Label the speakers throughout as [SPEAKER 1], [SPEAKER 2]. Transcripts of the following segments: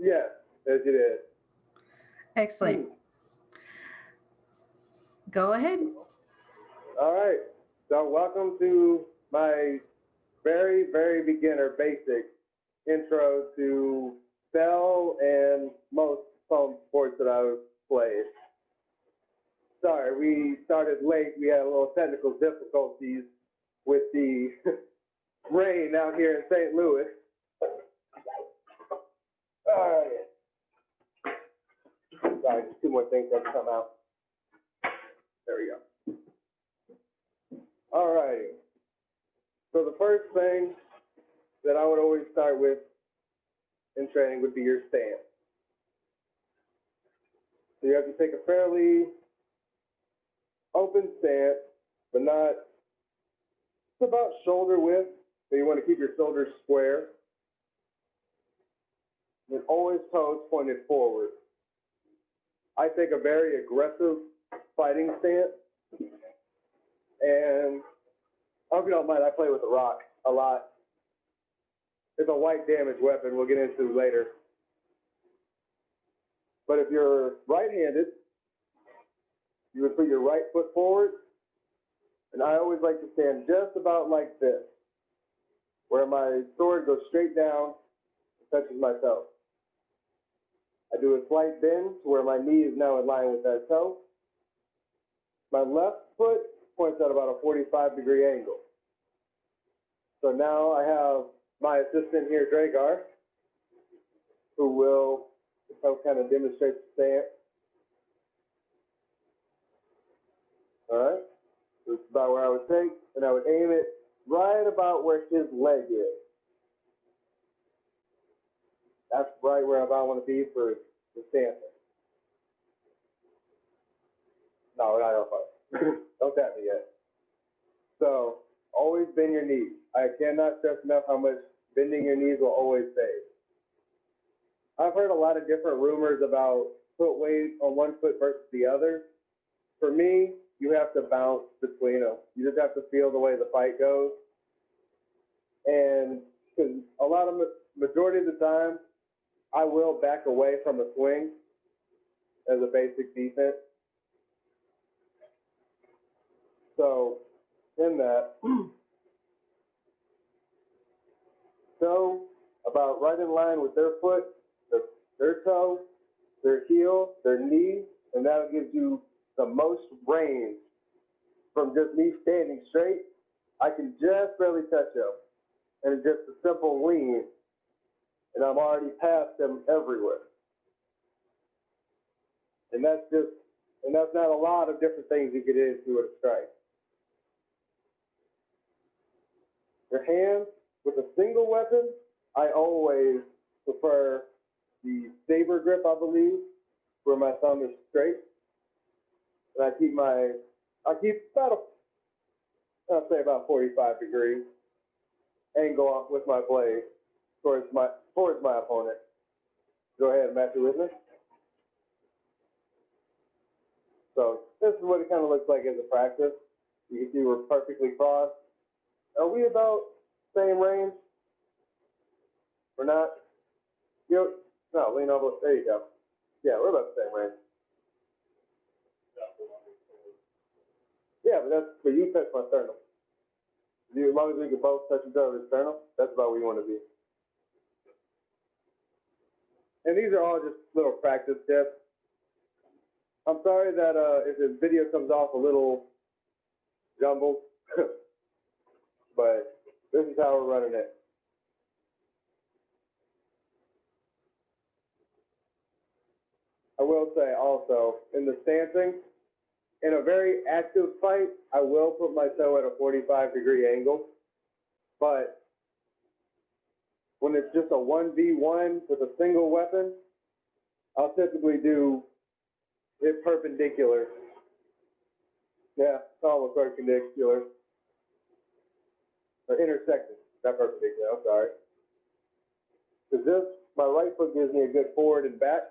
[SPEAKER 1] Yes, as you did.
[SPEAKER 2] Excellent. Go ahead.
[SPEAKER 1] All right. So welcome to my very, very beginner basic intro to Bell and most phone sports that I've played. Sorry, we started late. We had a little technical difficulties with the rain out here in St. Louis. All right. Sorry, just two more things have to come out. There we go. All right. So the first thing that I would always start with in training would be your stance. So you have to take a fairly open stance, but not, it's about shoulder width. So you want to keep your shoulders square. And always toes pointed forward. I take a very aggressive fighting stance. And I hope you don't mind, I play with a rock a lot. It's a white damage weapon we'll get into later. But if you're right-handed, you would put your right foot forward. And I always like to stand just about like this, where my sword goes straight down and touches my toe. I do a slight bend to where my knee is now in line with that toe. My left foot points at about a 45-degree angle. So now I have my assistant here, Dragar, who will help kind of demonstrate the stance. All right. This is about where I would take, and I would aim it right about where his leg is. That's right where I want to be for the stance. No, not enough. Don't tap me yet. So always bend your knees. I cannot stress enough how much bending your knees will always save. I've heard a lot of different rumors about foot weight on one foot versus the other. For me, you have to bounce between them. You just have to feel the way the fight goes. And because a lot of majority of the time, I will back away from a swing as a basic defense. So in that, so about right in line with their foot, their toe, their heel, their knee, and that gives you the most range from just me standing straight. I can just barely touch them, and it's just a simple lean, and I'm already past them everywhere. And that's not a lot of different things you get into with a strike. Your hands with a single weapon, I always prefer the saber grip, I believe, where my thumb is straight. And I keep about I'll say about 45 degrees angle with my blade towards my opponent. Go ahead and match it with me. So this is what it kind of looks like as a practice. You can see we're perfectly crossed. Are we about same range? We're not? No, lean over. There you go. Yeah, we're about the same range. Yeah, but you touch my sternum. As long as we can both touch each other's sternum, that's about where you want to be. And these are all just little practice tips. I'm sorry that if this video comes off a little jumbled, but this is how we're running it. I will say also, in the stancing, in a very active fight, I will put my toe at a 45-degree angle. But when it's just a 1v1 with a single weapon, I'll typically do it perpendicular. Yeah, it's almost perpendicular. Or intersecting, not perpendicular, I'm sorry. Because my right foot gives me a good forward and back,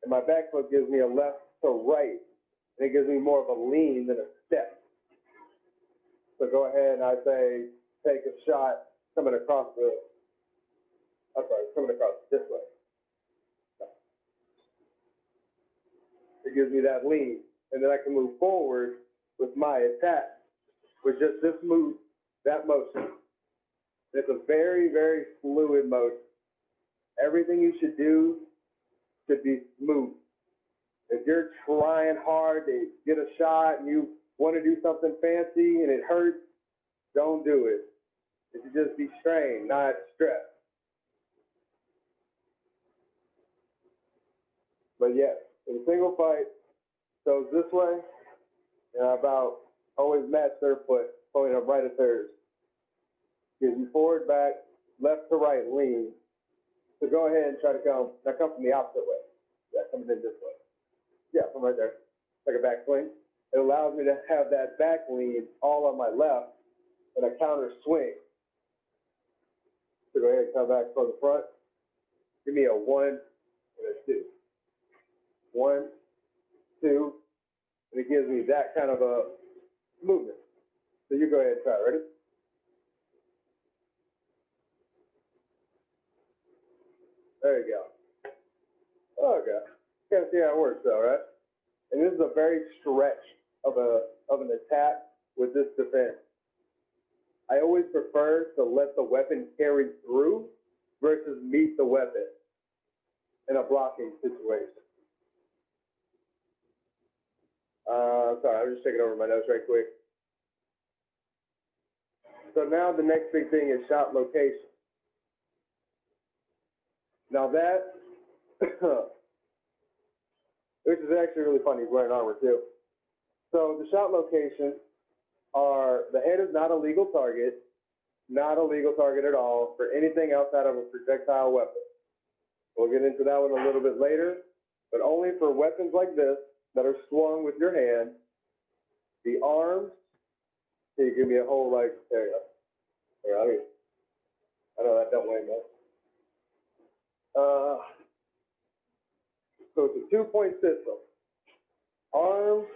[SPEAKER 1] and my back foot gives me a left to right. And it gives me more of a lean than a step. So go ahead and I say, take a shot coming across this way. gives me that lean. And then I can move forward with my attack with just this move, that motion. It's a very, very fluid motion. Everything you should do should be smooth. If you're trying hard to get a shot and you want to do something fancy and it hurts, don't do it. It should just be strained, not stressed. But yes, in a single fight, goes this way, and I about always match their foot, pointing up right at theirs. Gives you forward, back, left to right, lean. So go ahead and try to come from the opposite way. Yeah, coming in this way. Yeah, from right there. Like a back swing. It allows me to have that back lean all on my left and a counter swing. So go ahead and come back from the front. Give me a 1 and a 2. 1, 2, and it gives me that kind of a movement. So you go ahead and try it. Ready? There you go. Okay. Kind of see how it works though, right? And this is a very stretch of an attack with this defense. I always prefer to let the weapon carry through versus meet the weapon in a blocking situation. Sorry, I'm just checking over my notes right quick. So now the next big thing is shot location. Now that, which is actually really funny, he's wearing armor too. So the shot locations are, the head is not a legal target at all for anything outside of a projectile weapon. We'll get into that one a little bit later, but only for weapons like this that are swung with your hand. The arms, can you give me a whole, like, there you go. There, I know that don't weigh much. So it's a 2-point system. Arms